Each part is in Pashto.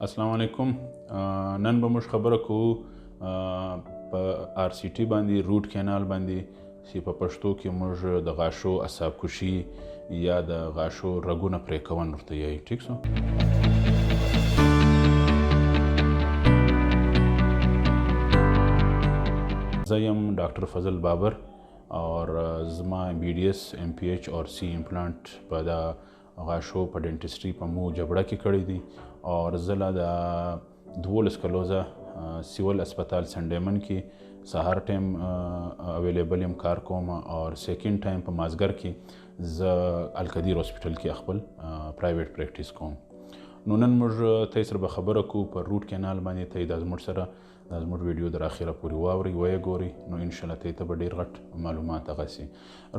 السلام علیکم. نن به موږ خبره کوو په آر سی ټي باندې، روټ کینال باندې، چې په پښتو کې موږ د غاښو اعصاب کشي یا د غاښو رګونه پرې کول ورته وایي. ټیک شو. زه یم ډاکټر فضل بابر اور زما MBBS MPH اور سی امپلانٹ په د غاښو په ډینټسټري په مو جبړه کې کړی دی اور زه لا د 12 کلوزه سیول اسپتال سنډیمن کې سهار ټایم اویلیبل یم کار کوم اور سیکنډ ټایم په مازګر کې زه القدیر هاسپټل کې خپل پرایویټ پریکټیس کوم. نو نن موږ تاسو سره به خبره کوو په روټ کینال باندې. ته د زموږ سره د زموږ ویډیو در اخره پورې واورئ، ویې ګورئ، نو انشاءالله ته به ډېر غټ معلومات هغه سي.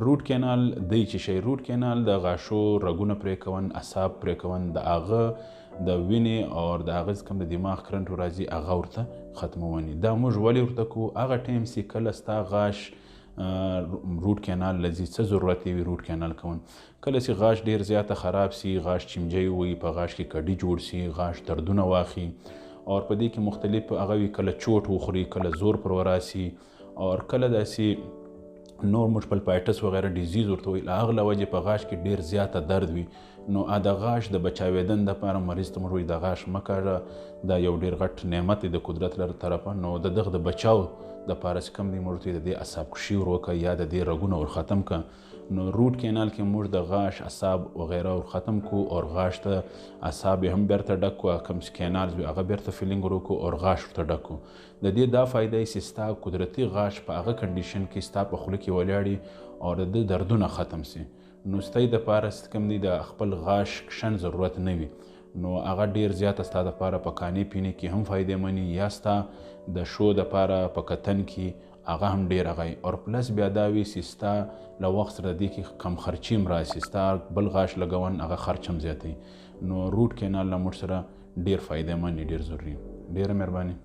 روټ کینال دی چې شی، روټ کینال د غاښو رګونه پرې کون، اعصاب پرې کون، د هغه د وینې او د هغه کوم د دماغ کرنټ راځي هغه ورته ختمونی. دا موږ ولې ورته کوو؟ هغه ټایم چې کله ستا غاښ روټ کینال لذي څه ضرورت وي روټ کینال کون؟ کله چې غاښ ډیر زیاته خراب سي، غاښ چمجی وي، په غاښ کې کډي جوړ سي، غاښ دردونه واخي اور په دې کې مختلف هغه وي، کله چوټ وخوري، کله زور پر وراسي اور کله داسې نور ملټیپل وغیره ډیزیز ورته وایي، له هغه له وجې په غاښ کې ډیر زیاته درد وي. نو د غاښ د بچاوېدن دپاره مریض ته موږ وایي د غاښ مه کاږه، دا یو ډیر غټ نعمت دی د قدرت له طرفه. نو د دغه د بچاو دپاره چې کوم دی موږ ورته د دې اعصاب کشي ور وکړه یا د دې رګونه ور ختم کړه. نو روټ کینال کې موږ د غاښ اعصاب وغیره ور ختم کو اور غاښ ته اعصاب هم بیرته ډک کو، کوم چې کینالز وي هغه بیرته فیلینګ ور وکړو اور غاښ ورته ډک کو. د دې دا فایده یې چې ستا قدرتي غاښ په هغه کنډیشن کې ستا په خوله کې ولاړي اور د دردونه ختم سي. نو ستا دپاره چې کوم دی د خپل غاښ کشن ضرورت نه وي، نو هغه ډیر زیاته ستا دپاره په کانې پینې کې هم فایدې مني یا ستا د شو دپاره په کتن کې هغه هم ډیر هغه اور پلس بیا دا وي چې ستا له وخت سره دې کې کم خرچي هم راسي، ستا بل غاښ لګون هغه خرچ هم زیاتوي. نو روټ کینال له موږ سره ډیر فایدې مني، ډیر ضروري. ډیره مهرباني.